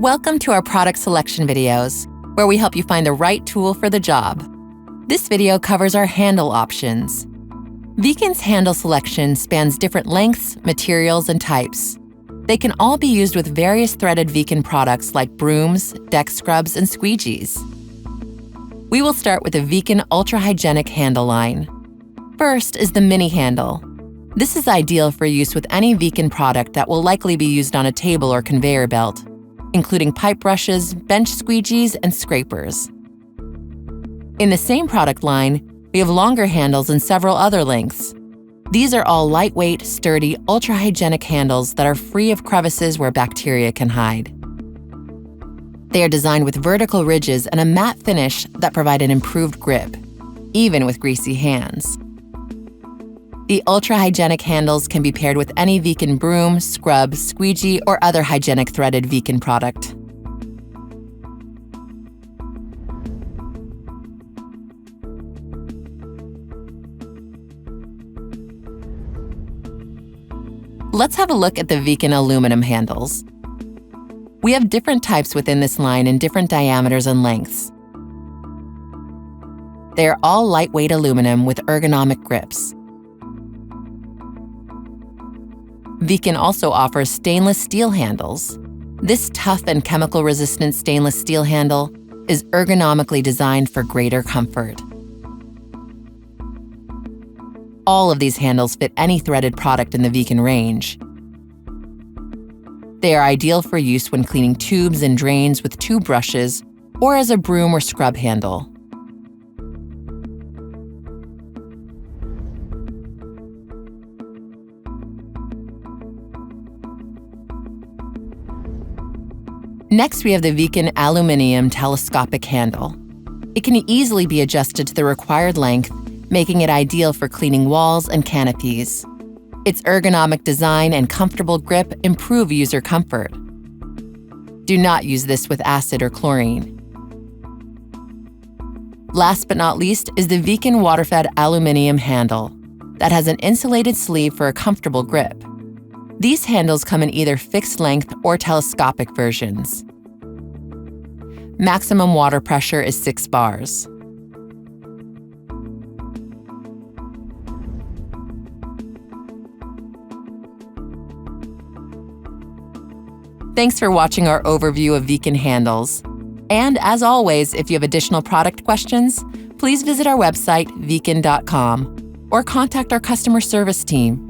Welcome to our product selection videos, where we help you find the right tool for the job. This video covers our handle options. Vikin's handle selection spans different lengths, materials, and types. They can all be used with various threaded Vikin products like brooms, deck scrubs, and squeegees. We will start with the Vikin Ultra Hygienic handle line. First is the mini handle. This is ideal for use with any Vikin product that will likely be used on a table or conveyor belt, including pipe brushes, bench squeegees, and scrapers. In the same product line, we have longer handles and several other lengths. These are all lightweight, sturdy, ultra-hygienic handles that are free of crevices where bacteria can hide. They are designed with vertical ridges and a matte finish that provide an improved grip, even with greasy hands. The ultra-hygienic handles can be paired with any Vikin broom, scrub, squeegee, or other hygienic threaded Vikin product. Let's have a look at the Vikin aluminum handles. We have different types within this line in different diameters and lengths. They are all lightweight aluminum with ergonomic grips. Vikin also offers stainless steel handles. This tough and chemical-resistant stainless steel handle is ergonomically designed for greater comfort. All of these handles fit any threaded product in the Vikin range. They are ideal for use when cleaning tubes and drains with two brushes or as a broom or scrub handle. Next, we have the Vikin Aluminium Telescopic Handle. It can easily be adjusted to the required length, making it ideal for cleaning walls and canopies. Its ergonomic design and comfortable grip improve user comfort. Do not use this with acid or chlorine. Last but not least is the Vikin Water-Fed Aluminium Handle that has an insulated sleeve for a comfortable grip. These handles come in either fixed length or telescopic versions. Maximum water pressure is 6 bars. Thanks for watching our overview of Vikin handles. And as always, if you have additional product questions, please visit our website, vikin.com, or contact our customer service team.